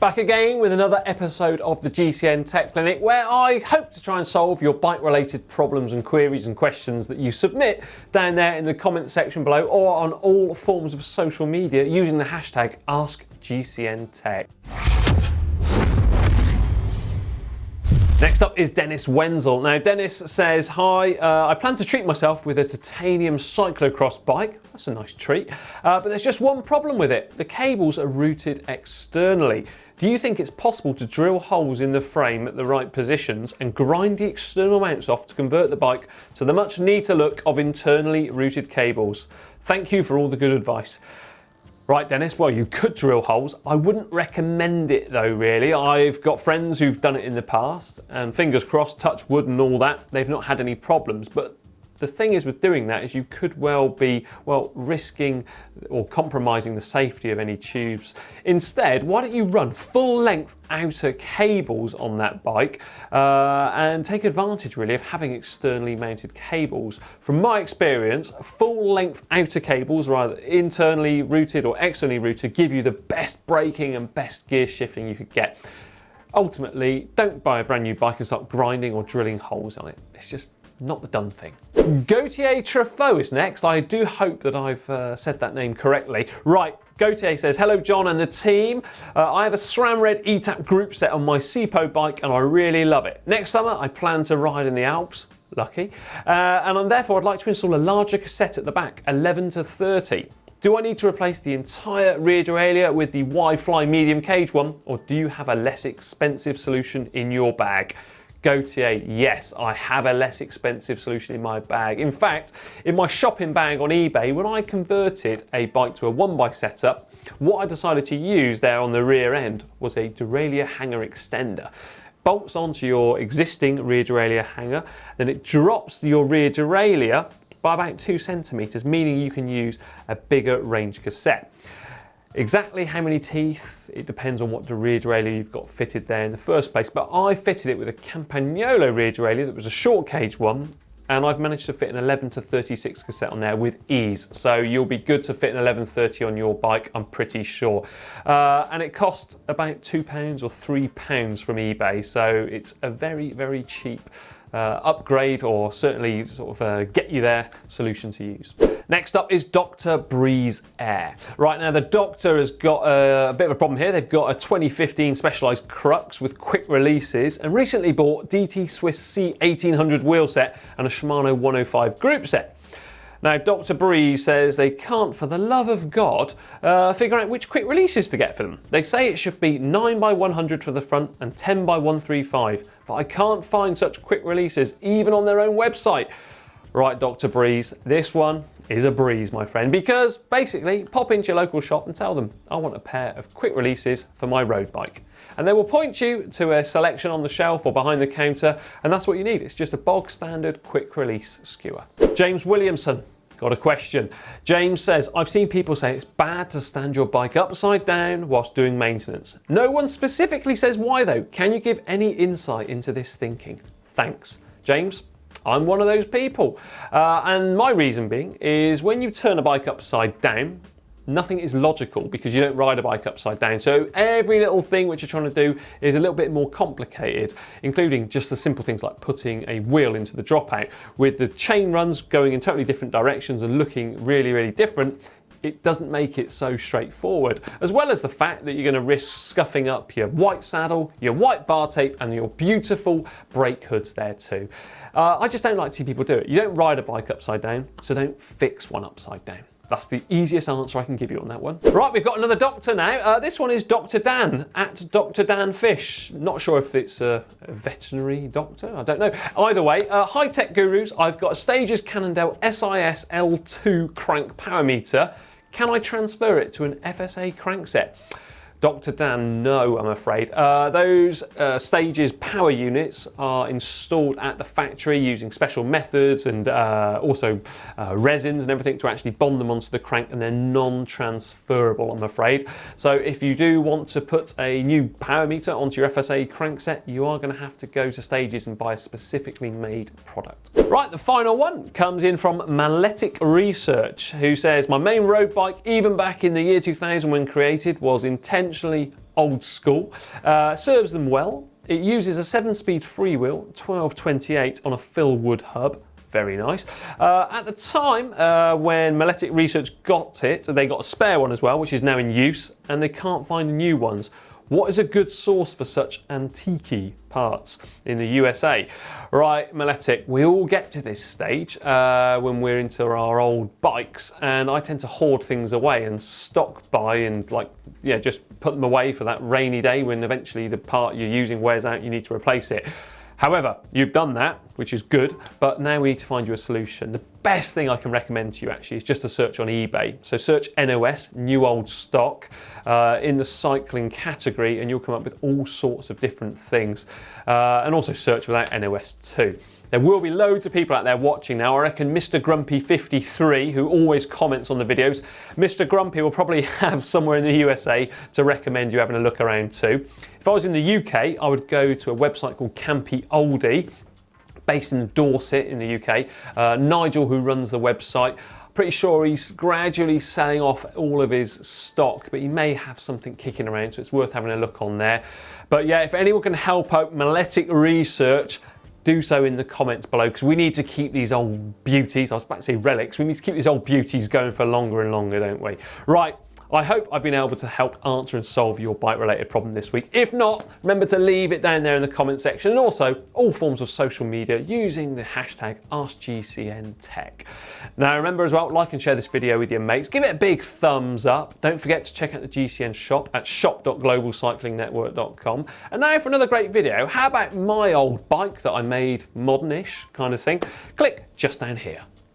Back again with another episode of the GCN Tech Clinic, where I hope to try and solve your bike related problems and queries and questions that you submit down there in the comment section below or on all forms of social media using the hashtag AskGCNTech. Next up is Dennis Wenzel. Now Dennis says, hi, I plan to treat myself with a titanium cyclo-cross bike. That's a nice treat, but there's just one problem with it. The cables are routed externally. Do you think it's possible to drill holes in the frame at the right positions and grind the external mounts off to convert the bike to the much neater look of internally routed cables? Thank you for all the good advice. Right, Dennis, well, you could drill holes. I wouldn't recommend it though, really. I've got friends who've done it in the past, and fingers crossed, touch wood and all that, they've not had any problems. But the thing is with doing that is you could well be, risking or compromising the safety of any tubes. Instead, why don't you run full length outer cables on that bike and take advantage really of having externally mounted cables. From my experience, full length outer cables, rather internally routed or externally routed, give you the best braking and best gear shifting you could get. Ultimately, don't buy a brand new bike and start grinding or drilling holes on it. It's just not the done thing. Gotye Truffaut is next. I do hope that I've said that name correctly. Right, Gotye says, hello John and the team. I have a SRAM Red ETAP group set on my CPO bike and I really love it. Next summer I plan to ride in the Alps, lucky, and therefore I'd like to install a larger cassette at the back, 11 to 30. Do I need to replace the entire rear derailleur with the Y-Fly medium cage one, or do you have a less expensive solution in your bag? Gotye, yes, I have a less expensive solution in my bag. In fact, in my shopping bag on eBay, when I converted a bike to a one-bike setup, what I decided to use there on the rear end was a derailleur hanger extender. Bolts onto your existing rear derailleur hanger, then it drops your rear derailleur by about 2 centimeters, meaning you can use a bigger range cassette. Exactly how many teeth, it depends on what the rear derailleur you've got fitted there in the first place, but I fitted it with a Campagnolo rear derailleur that was a short cage one, and I've managed to fit an 11 to 36 cassette on there with ease. So you'll be good to fit an 1130 on your bike, I'm pretty sure. And it cost about £2 or £3 from eBay, so it's a very, very cheap upgrade, or certainly sort of get you there solution to use. Next up is Dr. Breeze Air. Right now the Doctor has got a bit of a problem here. They've got a 2015 Specialized Crux with quick releases and recently bought DT Swiss C1800 wheel set and a Shimano 105 group set. Now Dr. Breeze says they can't for the love of God figure out which quick releases to get for them. They say it should be 9x100 for the front and 10x135, but I can't find such quick releases even on their own website. Right, Dr. Breeze, this one is a breeze, my friend, because basically pop into your local shop and tell them I want a pair of quick releases for my road bike. And they will point you to a selection on the shelf or behind the counter, and that's what you need. It's just a bog standard quick release skewer. James Williamson got a question. James says, I've seen people say it's bad to stand your bike upside down whilst doing maintenance. No one specifically says why though. Can you give any insight into this thinking? Thanks. James, I'm one of those people. And my reason being is when you turn a bike upside down, nothing is logical because you don't ride a bike upside down. So every little thing which you're trying to do is a little bit more complicated, including just the simple things like putting a wheel into the dropout. With the chain runs going in totally different directions and looking really, really different, it doesn't make it so straightforward, as well as the fact that you're going to risk scuffing up your white saddle, your white bar tape and your beautiful brake hoods there too. I just don't like to see people do it. You don't ride a bike upside down, so don't fix one upside down. That's the easiest answer I can give you on that one. Right, we've got another doctor now. This one is Dr. Dan, at Dr. Dan Fish. Not sure if it's a veterinary doctor, I don't know. Either way, high-tech gurus, I've got a Stages Cannondale SIS L2 crank power meter. Can I transfer it to an FSA crankset? Dr. Dan, no, I'm afraid. Those Stages power units are installed at the factory using special methods and also resins and everything to actually bond them onto the crank, and they're non-transferable, I'm afraid. So if you do want to put a new power meter onto your FSA crankset, you are going to have to go to Stages and buy a specifically made product. Right, the final one comes in from Maletic Research, who says, my main road bike, even back in the year 2000 when created, was intentionally old school. Serves them well. It uses a 7-speed freewheel, 1228 on a Philwood hub. Very nice. At the time when Maletic Research got it, they got a spare one as well, which is now in use, and they can't find new ones. What is a good source for such antique parts in the USA? Right, Maletic, we all get to this stage when we're into our old bikes, and I tend to hoard things away and stock buy and just put them away for that rainy day when eventually the part you're using wears out, you need to replace it. However, you've done that, which is good, but now we need to find you a solution. The best thing I can recommend to you actually is just to search on eBay. So search NOS, new old stock, in the cycling category, and you'll come up with all sorts of different things. And also search without NOS too. There will be loads of people out there watching now. I reckon Mr. Grumpy53, who always comments on the videos, Mr. Grumpy will probably have somewhere in the USA to recommend you having a look around too. If I was in the UK, I would go to a website called Campy Oldie, based in Dorset in the UK. Nigel, who runs the website, pretty sure he's gradually selling off all of his stock, but he may have something kicking around, so it's worth having a look on there. But yeah, if anyone can help out Maletic Research, do so in the comments below, because we need to keep these old beauties, I was about to say relics, we need to keep these old beauties going for longer and longer, don't we? Right, I hope I've been able to help answer and solve your bike related problem this week. If not, remember to leave it down there in the comment section, and also all forms of social media using the hashtag AskGCNTech. Now remember as well, like and share this video with your mates, give it a big thumbs up. Don't forget to check out the GCN shop at shop.globalcyclingnetwork.com. And now for another great video, how about my old bike that I made modern-ish kind of thing? Click just down here.